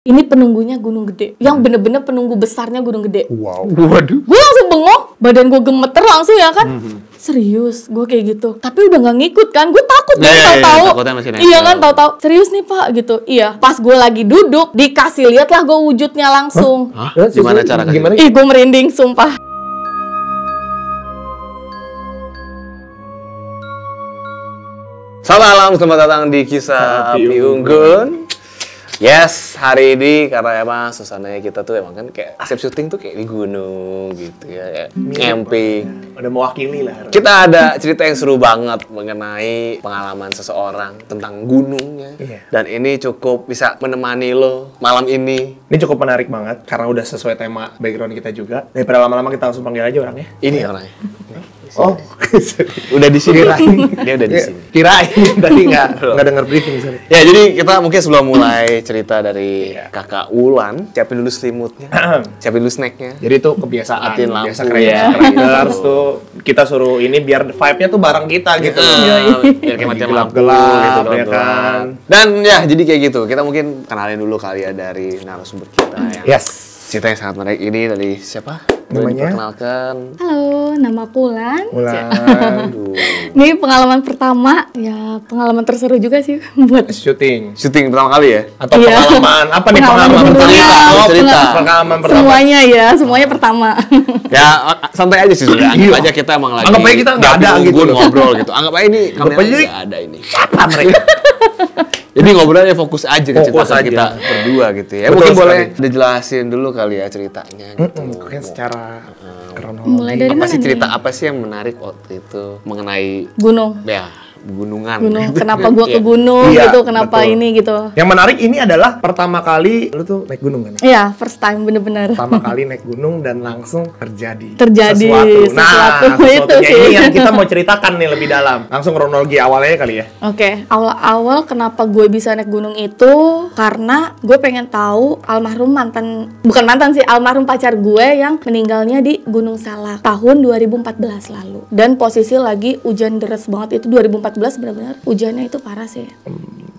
Ini penunggunya Gunung Gede, yang bener-bener penunggu besarnya Gunung Gede. Wow. Waduh. Gue langsung bengong, badan gue gemeter langsung ya kan. Serius, gue kayak gitu. Tapi udah nggak ngikut kan, gue takut kan tahu-tahu. Iya kan, tahu-tahu. Serius nih Pak gitu. Iya. Pas gue lagi duduk, dikasih lihat lah gue wujudnya langsung. Hah? Gimana cara kasih? Gimana? Ih, gue merinding, sumpah. Selamat malam, selamat datang di Kisah Api Unggun. Yes, hari ini karena emang suasananya kita tuh emang kan kayak asap syuting tuh kayak di gunung gitu ya, camping. Udah mewakili lah. Kita ada cerita yang seru banget mengenai pengalaman seseorang tentang gunungnya. Iya. Dan ini cukup bisa menemani lo malam ini. Ini cukup menarik banget karena udah sesuai tema background kita juga. Daripada lama-lama kita langsung panggil aja orangnya. Ini orangnya. Oh, Udah di sini. Dia udah di sini. Kirain tadi nggak denger briefing sorry. Ya, jadi kita mungkin sebelum mulai cerita dari Kakak Ulan, siapin dulu selimutnya, siapin dulu snacknya. Jadi itu kebiasaan Matiin lampu, biasa ya. creators tuh kita suruh ini biar vibe-nya tuh bareng kita gitu. Biar kayak matiin lampu Gelap-gelap, gitu, ya gelap-gelap. kan. Dan ya, jadi kayak gitu. Kita mungkin kenalin dulu kali ya dari narasumber kita ya. Yes. Cerita yang sangat menarik ini dari siapa? Boleh Namanya? diperkenalkan. Halo, nama aku Ulan. Ulan. Aduh. Ini pengalaman pertama, ya pengalaman terseru juga sih buat Syuting Syuting pertama kali ya? atau Iya. pengalaman apa nih Pengalaman pengalaman gunungnya. pertama? Oh, Cerita. pengalaman pertama. semuanya ya, semuanya pertama. Ya, santai aja sih sudah. Anggap aja kita emang lagi Anggap aja kita nggak ada di gitu unggun, loh. ngobrol gitu. Anggap aja ini Anggap kamera aja nggak ada ini. Siapa mereka? Jadi ngobrolnya fokus aja ke cerita Fokus aja. kita berdua gitu ya. Betul Mungkin sekali. boleh dijelasin dulu kali ya ceritanya gitu. Mungkin secara kronologi. Mulai dari Apa mana sih nih? cerita apa sih yang menarik waktu itu mengenai Gunung. ya gunungan? Gunung. Kenapa gua ke Iya. gunung Iya, gitu? Kenapa betul. ini gitu? Yang menarik ini adalah pertama kali lu tuh naik gunung kan? Iya, first time bener-bener. Pertama kali naik gunung dan langsung terjadi Terjadi sesuatu. sesuatunya Itu sih. ini yang kita mau ceritakan nih lebih dalam. Langsung kronologi awalnya kali ya. Oke, awal-awal kenapa gue bisa naik gunung itu karena gue pengen tahu almarhum bukan mantan sih, almarhum pacar gue yang meninggalnya di Gunung Salak tahun 2014 lalu. Dan posisi lagi hujan deras banget, itu 2014 benar-benar hujannya itu parah sih.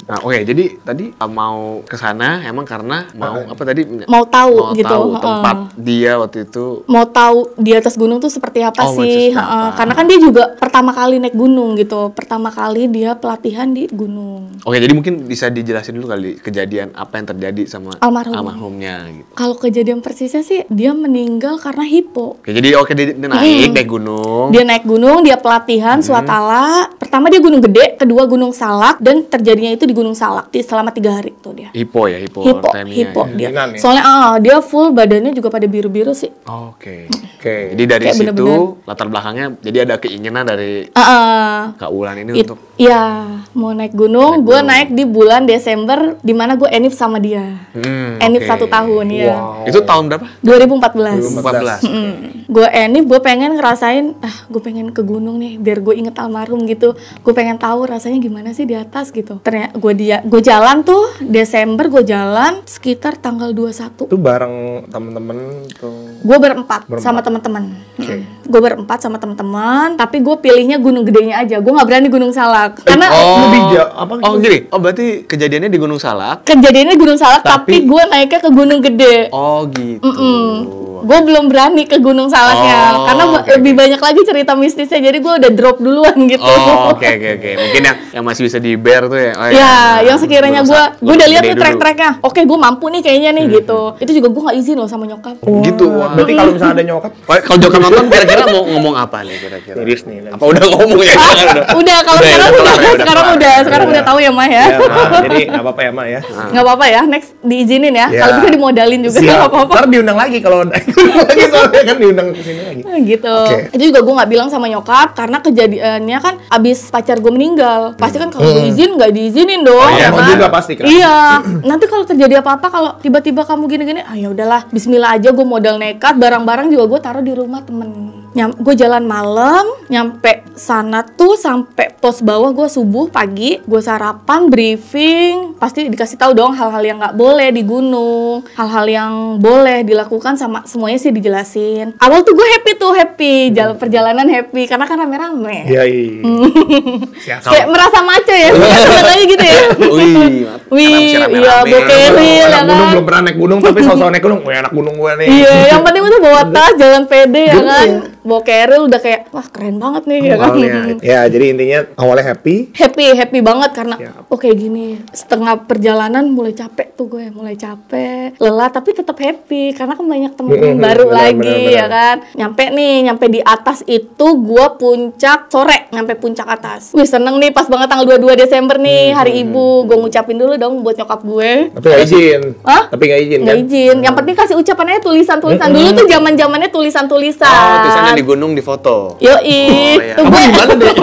Nah, oke, jadi tadi mau ke sana emang karena mau apa tadi? Mau tahu gitu. Tahu tempat dia waktu itu. Mau tahu di atas gunung tuh seperti apa Oh, sih? maksudnya apa? Karena kan dia juga pertama kali naik gunung gitu. Pertama kali dia pelatihan di gunung. Oke, jadi mungkin bisa dijelasin dulu kali kejadian apa yang terjadi sama Almarhum. almarhumnya gitu. Kalau kejadian persisnya sih dia meninggal karena hipo. Oke, jadi dia naik gunung. Dia naik gunung, dia pelatihan swatala. Pertama dia Gunung Gede, kedua Gunung Salak, dan terjadinya itu di Gunung Salak selama 3 hari tuh dia. Hipo ya, Hipo hipotermia ya. dia. Dinginan ya? Soalnya dia full badannya juga pada biru-biru sih. Oke. Oke. Jadi dari Kayak situ bener-bener. latar belakangnya jadi ada keinginan dari Kak Ulan ini untuk Iya, mau naik gunung. Gue naik di bulan Desember, di mana gue enif sama dia. Enif oke. 1 tahun ya. Wow. Itu tahun berapa? 2014. 14. Gue enif, gue pengen ngerasain, gue pengen ke gunung nih, biar gue inget almarhum gitu. Gue pengen tahu rasanya gimana sih di atas gitu. Ternyata gue jalan tuh Desember, gue jalan sekitar tanggal 21. Itu bareng temen-temen tuh. Gue berempat sama teman-teman. Gue berempat sama teman-teman, tapi gue pilihnya Gunung Gedenya aja. Gue nggak berani Gunung Salak karena Oh gini. Oh berarti kejadiannya di Gunung Salak. kejadiannya di Gunung Salak, tapi gue naiknya ke Gunung Gede. Oh gitu. Gue belum berani ke Gunung Salaknya Oh, karena oke, lebih banyak lagi cerita mistisnya, jadi gue udah drop duluan gitu. Oh oke. Mungkin yang masih bisa di bear tuh ya. Oh, Ya, yang sekiranya gue udah lihat nih Gede dulu. track-tracknya. Oke, gue mampu nih kayaknya nih gitu. Itu juga gue nggak izin loh sama nyokap. Gitu. Wah. Berarti kalau misalnya ada nyokap, Kalau Joko nonton kira-kira mau ngomong apa nih kira-kira? serius nih. Apa udah ngomong ya? Udah, kalau Udah, sekarang udah udah, kelar ya, sekarang udah tahu ya Mah ya. Ya, Ma, jadi nggak apa-apa ya, Ma ya. Nggak apa-apa ya, next diizinin ya. Ya. Kalau bisa dimodalin juga nggak apa-apa. Ntar diundang lagi kalau lagi soalnya kan diundang ke sini lagi. Gitu. Oke. Itu juga gue nggak bilang sama nyokap karena kejadiannya kan abis pacar gue meninggal. Pasti kan kalau gue izin nggak diizinin dong. iya, ya mau kan? juga pasti kan. Iya. Nanti kalau terjadi apa-apa, kalau tiba-tiba kamu gini-gini, ya udahlah, Bismillah aja, gue modal nekat. Barang-barang juga gue taruh di rumah temen. Gue jalan malam, nyampe sana tuh sampai pos bawah gue subuh pagi, gue sarapan, briefing, pasti dikasih tahu dong hal-hal yang nggak boleh di gunung. gunung, hal-hal yang boleh dilakukan sama semuanya sih dijelasin. Awal tuh gue happy, jalan perjalanan happy karena kan rame-rame. Iya. Kayak merasa maco ya, seneng aja gitu ya. Wih, iya, bokeril ya Gunung kan. belum pernah naik gunung tapi sosok naik gunung, wah anak gunung gue nih. Iya, yang penting tuh bawa tas, jalan pede ya kan. Bokeril udah kayak, wah keren banget nih ya kan. Ya, jadi intinya awalnya happy. Happy banget karena kayak gini. Setengah perjalanan mulai capek tuh gue, mulai capek, lelah tapi tetap happy karena kan banyak temen-temen baru lagi ya kan. Nyampe di atas itu gue puncak sore, nyampe puncak atas. Wih, seneng nih pas banget tanggal 22 Desember nih, hari ibu. Gue ngucapin dulu dong buat nyokap gue. Tapi nggak izin. Hah? Tapi nggak izin Nggak kan? izin. Yang penting kasih ucapannya tulisan-tulisan. Dulu tuh zaman-zamannya tulisan-tulisan. Oh, tulisannya di gunung di foto. Yoi. iya. Tuh gue.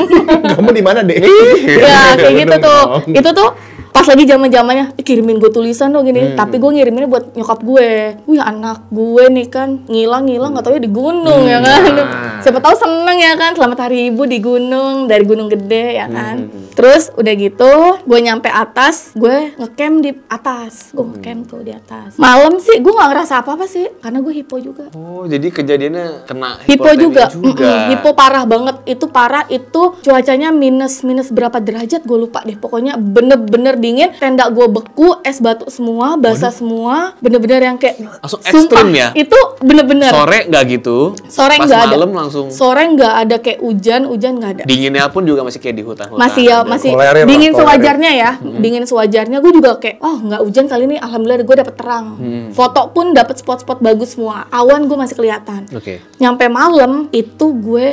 Kamu di mana, Dek? Ya, kayak gitu Gunung tuh. dong. Itu tuh pas lagi zaman-zamannya kirimin gue tulisan dong gini, tapi gue ngiriminnya buat nyokap gue. Wih, anak gue nih kan ngilang nggak tahu ya di gunung ya kan. Siapa tahu seneng ya kan, selamat hari ibu di gunung, dari gunung gede ya kan. Terus udah gitu gue nyampe atas, gue ngecamp di atas. Gue ngecamp tuh di atas. Malam sih gue nggak ngerasa apa-apa sih karena gue hipo juga. Oh, jadi kejadiannya kena Hipo hipotermia juga. Hipo parah banget. Itu parah, itu cuacanya minus berapa derajat gue lupa deh. Pokoknya bener-bener dingin, tenda gue beku, es batu semua, basah semua, bener-bener yang kayak langsung sumpah, ekstrim ya? Itu bener-bener. Sore nggak gitu? Sore Pas nggak ada. malam langsung Sore nggak ada kayak hujan nggak ada. dinginnya pun juga masih kayak di hutan-hutan. Masih ya, masih Kolerir lah, dingin kolerir. sewajarnya ya. Dingin sewajarnya. Gue juga kayak, oh nggak hujan kali ini, alhamdulillah gue dapet terang. Foto pun dapet spot-spot bagus semua. Awan gue masih kelihatan. Oke. Nyampe malam itu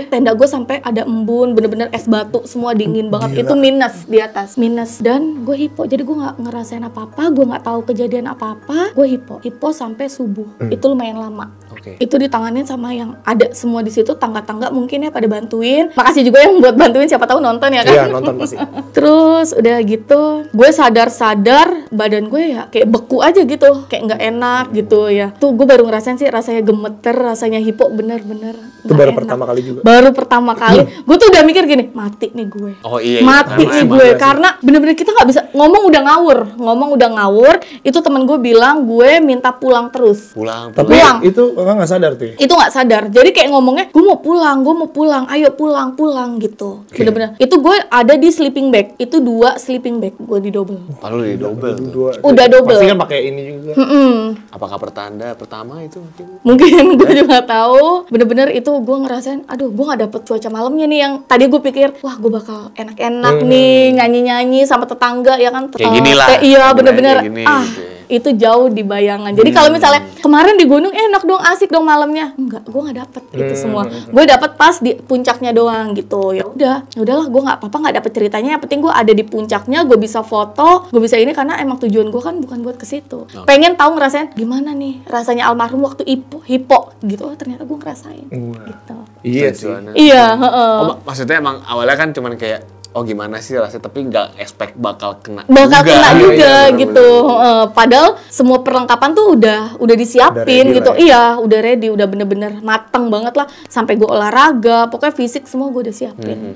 tenda gue sampai ada embun, bener-bener es batu semua dingin banget. Itu minus di atas, minus. Dan gue hipo, jadi gue nggak ngerasain apa-apa, gue nggak tahu kejadian apa-apa. Gue hipo sampai subuh. Itu lumayan lama. Oke. Itu ditanganin sama yang ada semua di situ, tangga-tangga mungkin ya pada bantuin. Makasih juga yang buat bantuin, siapa tahu nonton ya kan. Iya, nonton pasti. Terus udah gitu, gue sadar badan gue ya kayak beku aja gitu, kayak nggak enak gitu ya. Tuh gue baru ngerasain sih rasanya gemeter, rasanya hipo bener-bener. Itu baru pertama kali juga. Baru pertama kali. Gue tuh udah mikir gini, mati nih gue. Oh iya. Mati nih gue karena bener-bener kita nggak bisa ngomong udah ngawur. Itu temen gue bilang gue minta pulang terus. Pulang. Tapi Pulang. itu orang nggak sadar tuh. Itu nggak sadar, jadi kayak ngomongnya gue mau pulang, ayo pulang gitu. Bener-bener itu gue ada di sleeping bag, itu 2 sleeping bag gue di double. Lalu di double. Udah double. Pasti kan pakai ini juga. Apakah pertanda pertama itu mungkin? Mungkin gue juga tahu. Bener-bener itu gue ngerasain, aduh gue nggak dapet cuaca malamnya nih yang tadi gue pikir, wah gue bakal enak-enak nih nyanyi-nyanyi sama tetangga ya kan. Kayak gini lah. Iya bener-bener. Kayak gini, gitu ya. Itu jauh di bayangan. Jadi kalau misalnya kemarin di gunung enak dong, asik dong malamnya. Enggak, gue nggak dapet itu semua. Gue dapet pas di puncaknya doang gitu. Ya udahlah, gue nggak apa-apa nggak dapet ceritanya. Yang penting gue ada di puncaknya, gue bisa foto, gue bisa ini karena emang tujuan gue kan bukan buat ke situ. Pengen tahu ngerasain gimana nih rasanya almarhum waktu hipo gitu. Oh, ternyata gue ngerasain. Gitu. Iya sih. Tujuannya. Iya. Oh, maksudnya emang awalnya kan cuman kayak oh gimana sih rasanya, tapi nggak expect bakal kena Kena juga Iya, gitu. Padahal semua perlengkapan tuh udah disiapin Udah ready gitu. lah ya. Iya, udah ready, udah bener-bener mateng banget lah. Sampai gue olahraga, pokoknya fisik semua gue udah siapin.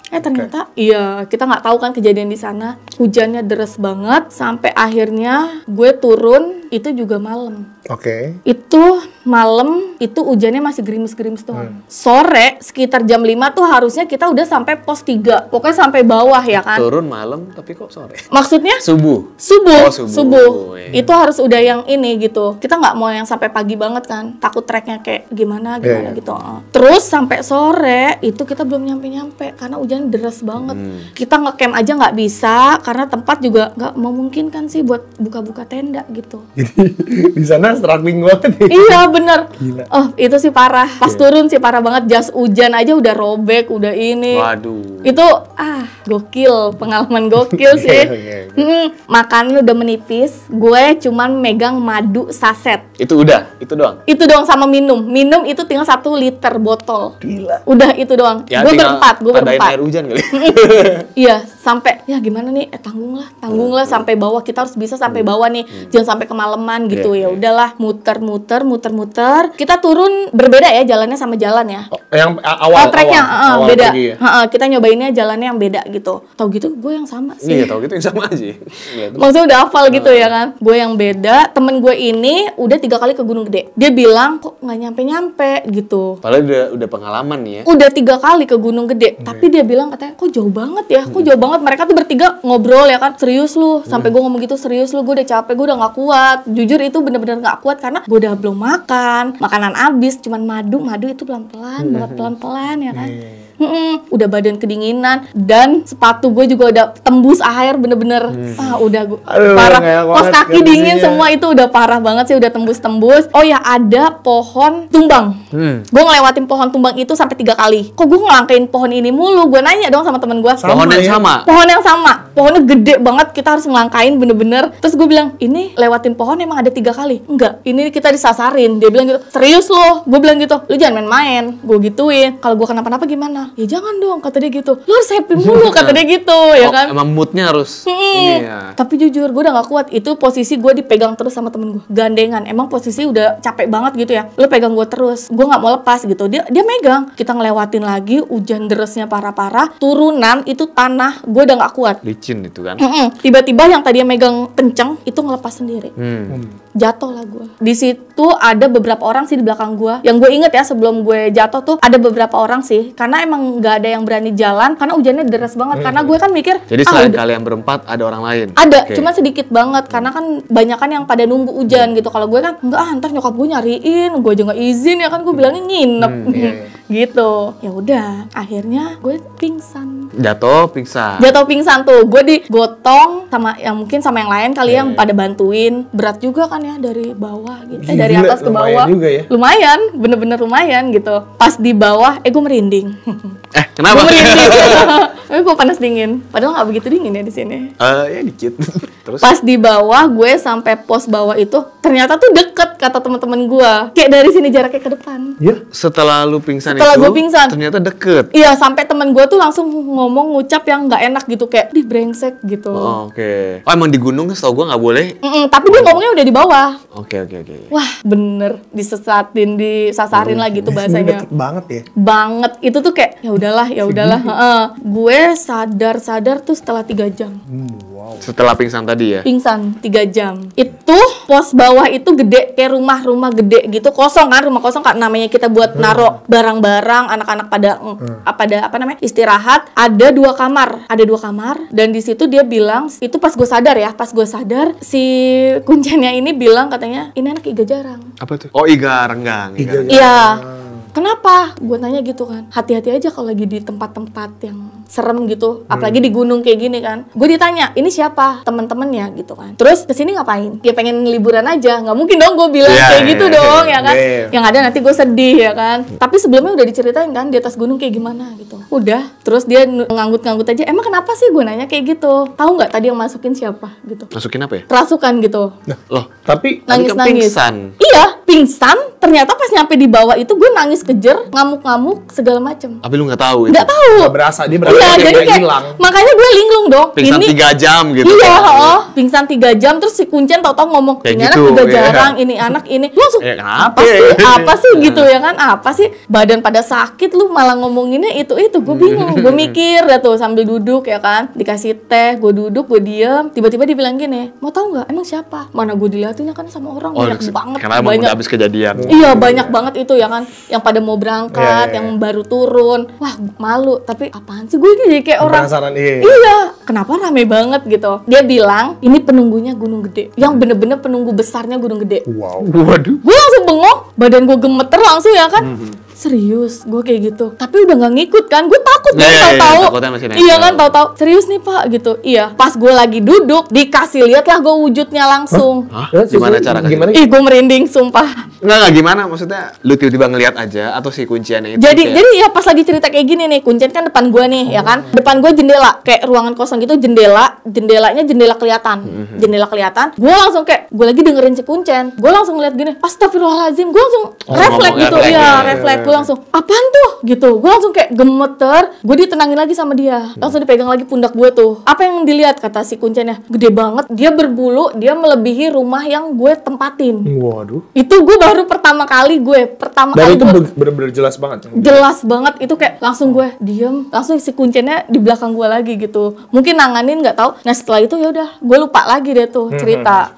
Ternyata iya, kita nggak tahu kan kejadian di sana. Hujannya deres banget sampai akhirnya gue turun itu juga malam. Oke. Itu malam itu hujannya masih gerimis-gerimis doang. Sore sekitar jam 5 tuh harusnya kita udah sampai pos 3. Pokoknya sampai bawah ya kan. turun malam tapi kok sore Maksudnya subuh. Subuh. Oh, subuh. Iya. Itu harus udah yang ini gitu. Kita nggak mau yang sampai pagi banget kan. Takut treknya kayak gimana Iya. gitu. Terus sampai sore itu kita belum nyampe karena hujan deras banget. Kita ngecamp aja nggak bisa karena tempat juga nggak memungkinkan sih buat buka-buka tenda gitu. Jadi di sana struggling banget nih. Iya bener. Gila. Oh itu sih parah. Pas turun sih parah banget. Jas hujan aja udah robek, udah ini. Waduh. Itu gokil, pengalaman gokil sih. Iya. Makannya udah menipis. Gue cuman megang madu saset. Itu doang. Itu doang sama minum. Minum itu tinggal 1 liter botol. Gila. Udah itu doang. Ya, Gue tinggal berempat. tadain air hujan kali. Iya, sampai ya gimana nih, tanggung lah sampai bawah, kita harus bisa sampai bawah nih, jangan sampai kemalaman gitu. Ya udahlah, muter. Kita turun berbeda ya jalannya sama jalan ya. Yang awal tracknya awal beda. pergi ya? Kita nyobainnya jalannya yang beda gitu. Tahu gitu gue yang sama sih. Iya, tau gitu yang sama aja. Maksudnya udah hafal gitu ya kan. Gue yang beda. Temen gue ini udah 3 kali ke Gunung Gede. Dia bilang kok nggak nyampe gitu. Padahal udah pengalaman nih ya. Udah 3 kali ke Gunung Gede. Tapi dia bilang katanya kok jauh banget ya. Kok jauh banget. Mereka tuh bertiga ngobrol ya kan. Serius lu. Sampai gue ngomong gitu, serius lu. Gue udah capek. Gue udah nggak kuat. Jujur itu bener-bener nggak kuat karena gue udah belum makan. Makanan habis. Cuman madu itu pelan-pelan banget, pelan-pelan ya kan. Udah badan kedinginan dan sepatu gue juga udah tembus air bener-bener. Udah gue parah. Kos kaki dingin semua itu udah parah banget sih, udah tembus-tembus. Oh ya, ada pohon tumbang. Gue ngelewatin pohon tumbang itu sampai 3 kali. Kok gue ngelangkain pohon ini mulu? Gue nanya dong sama temen gue. Pohon yang sama. Pohon yang sama. Pohonnya gede banget, kita harus ngelangkain bener-bener. Terus gue bilang, ini lewatin pohon emang ada 3 kali? Enggak, ini kita disasarin. Dia bilang gitu, serius lo? Gue bilang gitu, lu jangan main-main. Gue gituin. Kalau gue kenapa-napa gimana? Ya jangan dong, kata dia gitu. Lu harus happy mulu, kata dia gitu, ya kan? Emang moodnya harus ini ya. Tapi jujur, gue udah gak kuat. Itu posisi gue dipegang terus sama temen gue, gandengan. Emang posisi udah capek banget gitu ya. Lu pegang gue terus, gue gak mau lepas gitu. Dia megang. Kita ngelewatin lagi, hujan derasnya parah-parah. Turunan itu tanah, gue udah gak kuat. Licin itu kan. Tiba-tiba yang tadinya megang kenceng itu ngelepas sendiri. Jatuh lah gue. Di situ ada beberapa orang sih di belakang gue. Yang gue inget ya, sebelum gue jatuh tuh ada beberapa orang sih. Karena emang nggak ada yang berani jalan karena hujannya deras banget. Karena gue kan mikir, jadi selain kalian berempat ada orang lain? Ada, cuma sedikit banget karena kan banyak kan yang pada nunggu hujan gitu. Kalau gue kan enggak, ntar nyokap gue nyariin, gue aja nggak izin ya kan, gue bilangnya nginep gitu. Ya udah, akhirnya gue pingsan. Jatuh pingsan Tuh, gue digotong sama yang mungkin sama yang lain kali yang pada bantuin. Berat juga kan ya dari bawah gitu, dari atas ke bawah. Juga ya? Lumayan, bener-bener lumayan gitu. Pas di bawah, gue merinding. Kenapa? Gue merinding. Gue panas dingin. Padahal nggak begitu dingin ya di sini. Ya dikit. Terus? Pas di bawah, gue sampai pos bawah itu ternyata tuh deket kata teman-teman gue. Kayak dari sini jaraknya ke depan. Ya. Setelah lu pingsan gue pingsan, ternyata deket. Iya, sampai temen gue tuh langsung ngomong ngucap yang nggak enak gitu, kayak di brengsek gitu. Oke. Oh, emang di gunung setahu gue nggak boleh. Tapi dia ngomongnya udah di bawah. Oke. Wah, bener disasarin lah gitu bahasanya. Deket banget ya. Banget. Itu tuh kayak ya udahlah. Gue sadar tuh setelah 3 jam. Setelah pingsan tadi ya? Pingsan 3 jam. Itu pos bawah itu gede, kayak rumah gede gitu, kosong kan, rumah kosong kan namanya kita buat naro barang-barang, anak-anak pada istirahat. Ada 2 kamar dan di situ dia bilang, itu pas gue sadar si kuncennya ini bilang katanya ini anak Iga Jarang. Apa tuh? Oh, Iga Renggang. Iya. Kenapa? Gue tanya gitu kan. Hati-hati aja kalau lagi di tempat-tempat yang serem gitu. Apalagi di gunung kayak gini kan. Gue ditanya, ini siapa? Temen-temennya gitu kan. Terus kesini ngapain? Ya pengen liburan aja. Nggak mungkin dong gue bilang kayak gitu dong ya kan. Yang ada nanti gue sedih ya kan. Tapi sebelumnya udah diceritain kan di atas gunung kayak gimana gitu. Udah. Terus dia nganggut-nganggut aja. Emang kenapa sih gue nanya kayak gitu? Tahu nggak tadi yang masukin siapa gitu? Masukin apa ya? Kerasukan gitu. Nah, loh, tapi nangis-nangis. Pingsan. Iya, pingsan. Ternyata pas nyampe di bawah itu gue nangis kejer, ngamuk-ngamuk segala macem. Tapi lu nggak tahu itu? Nggak tahu. Nggak berasa, dia berasa iya, jadi kayak hilang. Makanya gue linglung dong. Pingsan 3 jam gitu. Iya, pingsan 3 jam terus si kuncen tahu-tahu ngomong kayak ini gitu, anak Iga Jarang, ini anak ini. Lu langsung apa sih gitu ya kan? Apa sih? Badan pada sakit lu malah ngomonginnya itu. Gue bingung. Gue mikir dah tuh sambil duduk ya kan. Dikasih teh, gue duduk, gue diem. Tiba-tiba dia bilang gini, mau tahu nggak? Emang siapa? Mana gue dilihatinnya kan sama orang banyak banget. Karena emang udah habis kejadian. Iya, banyak banget itu ya kan. Yang pada mau berangkat, yang baru turun. Wah, malu. Tapi apaan sih gue jadi kayak orang. Iya, kenapa rame banget gitu. Dia bilang, ini penunggunya Gunung Gede. Yang bener-bener penunggu besarnya Gunung Gede. Wow. Waduh. Gue langsung bengong, badan gue gemeter langsung ya kan. Serius, gue kayak gitu. Tapi udah nggak ngikut kan, gue takut tahu-tahu. Iya kan, tahu-tahu. Serius nih Pak gitu. Iya. Pas gue lagi duduk, dikasih lihat lah gue wujudnya langsung. Hah? Gimana cara kasih? Ih, gue merinding, sumpah. Enggak gimana maksudnya lu tiba-tiba ngelihat aja atau si kunciannya itu Jadi ya pas lagi cerita kayak gini nih, kuncen kan depan gue nih, ya kan? Depan gue jendela, kayak ruangan kosong gitu, jendelanya jendela kelihatan. Jendela kelihatan. Gue langsung kayak, gue lagi dengerin si kuncen. Gue langsung lihat gini, astagfirullahaladzim. Gue langsung refleks gitu, refleks. Gue langsung, apaan tuh? Gitu. Gue langsung kayak gemeter. Gue ditenangin lagi sama dia. Langsung dipegang lagi pundak gue tuh. Apa yang dilihat? Kata si kuncennya, gede banget. Dia berbulu, dia melebihi rumah yang gue tempatin. Waduh. Itu gue baru pertama kali Dan itu bener-bener jelas banget. Jelas banget itu kayak langsung gue diem, langsung si kuncennya di belakang gue lagi gitu. Mungkin nanganin nggak tahu. Nah setelah itu ya udah, gue lupa lagi deh tuh cerita.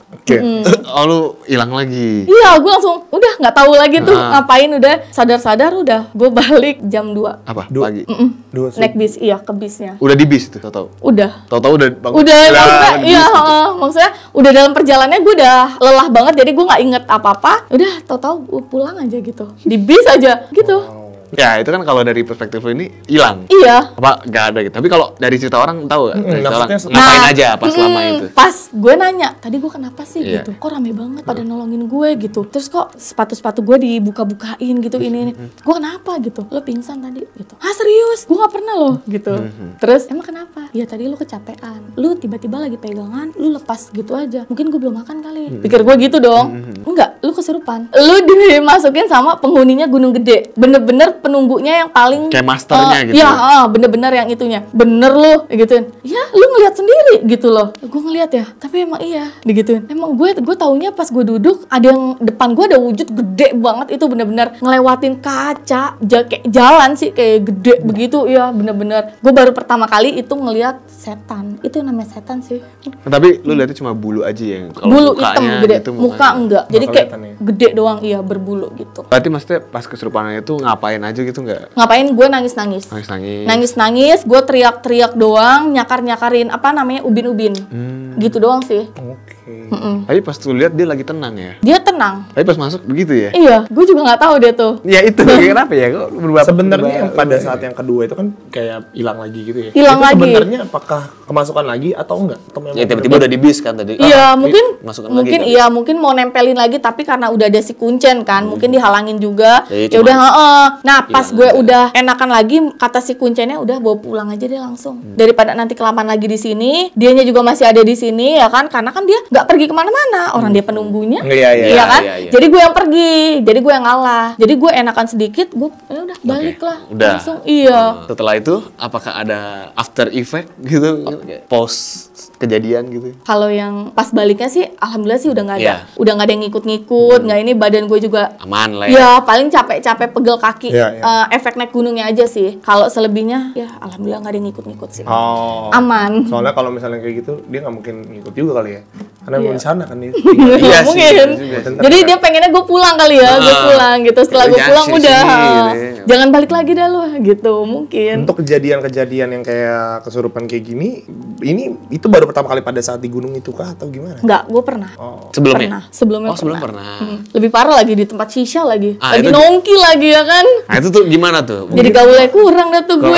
Oh lu hilang lagi. Iya, gue langsung udah nggak tahu lagi tuh ngapain. Udah sadar udah gue balik jam 2 Apa? Pagi. naik bis, iya ke bisnya. Udah di bis tuh, tahu? Udah Tahu-tahu udah bangun. Udah, maksudnya, di iya, bis. maksudnya udah dalam perjalanannya gue udah lelah banget, jadi gue nggak inget apa-apa. Udah, tahu-tahu gue pulang aja gitu, di bis aja gitu. Ya itu kan kalau dari perspektif lu ini hilang. Iya. Apa nggak ada gitu. Tapi kalau dari cerita orang tahu nggak? Dari cerita orang, maksudnya ngapain aja pas selama itu? Pas gue nanya, tadi gue kenapa sih Iya. gitu? Kok rame banget pada nolongin gue gitu. Terus kok sepatu-sepatu gue dibuka-bukain gitu ini. Gue kenapa gitu? Lo pingsan tadi gitu. Ah serius? Gue gak pernah loh gitu. Terus emang kenapa? Ya tadi lo kecapean. Lo tiba-tiba lagi pegangan, lo lepas gitu aja. Mungkin gue belum makan kali. Pikir gue gitu dong. Enggak, lo kesurupan. Lo dimasukin sama penghuninya Gunung Gede. Bener-bener penunggunya yang paling Kayak masternya gitu. Iya, bener-bener yang itunya. Bener lo gituin. Ya, lu ngeliat sendiri gitu loh. Gue ngeliat ya, tapi emang iya digituin. Emang gue taunya pas gue duduk ada yang depan gue ada wujud gede banget, itu bener-bener ngelewatin kaca, kayak jalan sih kayak gede begitu. Iya, bener-bener. Gue baru pertama kali itu ngeliat setan. Itu namanya setan sih. Tapi lu lihatnya cuma bulu aja ya. Kalau Bulu mukanya hitam gede, gitu, muka mukanya. enggak. Jadi Nggak kayak kelihatan ya? gede doang, iya berbulu gitu. Berarti maksudnya pas kesurupannya itu ngapain aja gitu nggak? Ngapain gue nangis-nangis. Nangis-nangis, gue teriak-teriak doang, nyakar-nyakarin apa namanya ubin-ubin. Gitu doang sih. Oke. Tapi pas tuh lihat dia lagi tenang ya. Dia tenang. Tapi pas masuk begitu ya. Iya, gue juga nggak tahu dia tuh. Ya itu kenapa ya? Kok berubah? Sebenarnya yang pada saat yang kedua itu kan kayak hilang lagi gitu ya. Hilang Itu lagi. Sebenarnya apakah kemasukan lagi atau enggak? Atau memang Ya tiba-tiba udah di bis kan tadi. Iya, masukkan mungkin lagi, iya, mungkin mau nempelin lagi tapi karena udah ada si kuncen kan, mungkin dihalangin juga. Jadi Ya udah, Nah, pas hilang gue aja. udah enakan lagi, kata si kuncennya udah bawa pulang aja deh langsung. Daripada nanti kelamaan lagi di sini, dianya juga masih ada di sini ya kan, karena kan dia nggak pergi kemana-mana, orang dia penunggunya. Iya. Kan? Iya. Jadi gue yang pergi, jadi gue yang ngalah. Jadi gue enakan sedikit, gue ya udah balik lah. Udah. Langsung iya. Setelah itu apakah ada after effect gitu? Kayak post kejadian gitu? Kalau yang pas baliknya sih, alhamdulillah sih udah nggak ada, Iya. udah nggak ada yang ngikut-ngikut, nggak ini badan gue juga. Aman lah ya. Ya paling capek-capek pegel kaki, Iya, iya. efek naik gunungnya aja sih. Kalau selebihnya, ya alhamdulillah nggak ada yang ngikut-ngikut sih. Oh. Aman. Soalnya kalau misalnya kayak gitu, dia nggak mungkin ngikut juga kali ya. Karena Iya. mau di sana kan dia. Iya sih, Mungkin. bener juga sih. Jadi dia pengennya gue pulang kali ya, gue pulang gitu. Setelah gue Jangan pulang sini-sini udah, gitu ya. jangan balik lagi dah lo, gitu mungkin. Untuk kejadian-kejadian yang kayak kesurupan kayak gini, ini itu baru pertama kali pada saat di gunung itu kah atau gimana? Enggak, gue pernah. Oh. Sebelumnya? Pernah. Sebelumnya Oh, sebelum pernah. Lebih parah lagi di tempat shisha lagi. Ah, Lagi itu- nongki lagi ya kan. Nah itu tuh gimana tuh? Jadi gaulnya kurang dah tuh gue.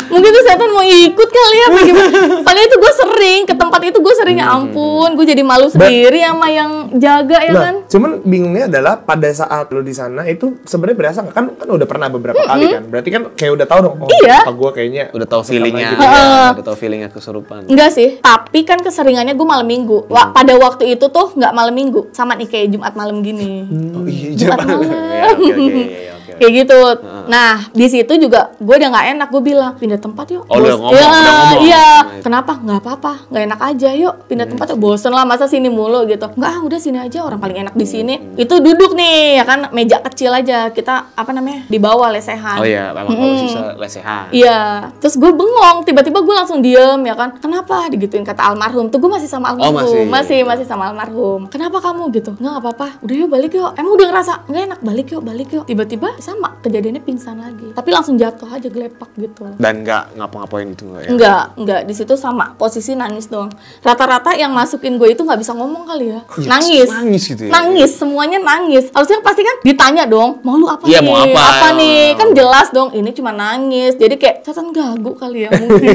Mungkin tuh setan mau ikut kali ya, apa gimana. Padahal itu gue sering, ke tempat itu gue sering, ya ampun. Gue jadi malu sendiri sama yang jaga ya kan. Nah, cuman bingungnya adalah pada saat lo di sana itu sebenarnya berasa nggak kan udah pernah beberapa kali kan. Berarti kan kayak udah tahu dong. Oh, Iya. apa gue kayaknya Udah tahu feelingnya, lagi. ya, udah tahu feelingnya kesurupan. Enggak sih, tapi kan keseringannya gue malam minggu. Pada waktu itu tuh nggak malam minggu, sama nih kayak Jumat malam gini. Oh iya, Jumat jangan. malam. Ya, oke. Kayak gitu. Nah, di situ juga gue udah nggak enak. Gue bilang pindah tempat yuk. Oh, udah Bos- ngomong, Ya, udah ngomong. Iya. Nah, itu. Kenapa? Nggak apa-apa. Nggak enak aja. Yuk pindah tempat yuk. Bosen lah masa sini mulu gitu. Nggak, udah sini aja. Orang paling enak di sini. Itu duduk nih, ya kan, meja kecil aja. Kita apa namanya di bawah lesehan. Oh iya, memang kalau sisa lesehan. Iya, terus gue bengong, tiba-tiba gue langsung diem ya kan. Kenapa? Digituin kata almarhum. Tuh gue masih sama almarhum, masih sama almarhum. Kenapa kamu gitu? Nggak apa-apa. Udah yuk balik yuk. Emang udah ngerasa nggak enak, balik yuk. Tiba-tiba sama kejadiannya pingsan lagi. Tapi langsung jatuh aja gelepak gitu. Dan nggak ngapa-ngapain itu nggak ya? Enggak, di situ sama posisi nangis doang. Rata-rata yang masukin gue itu nggak bisa ngomong kali ya. Nangis. Nangis gitu ya. Nangis, semuanya nangis. Harusnya pasti kan ditanya dong, mau lu apa Iya, nih? mau apa? Nih? Kan jelas dong, ini cuma nangis. Jadi kayak setan gagu kali ya mungkin.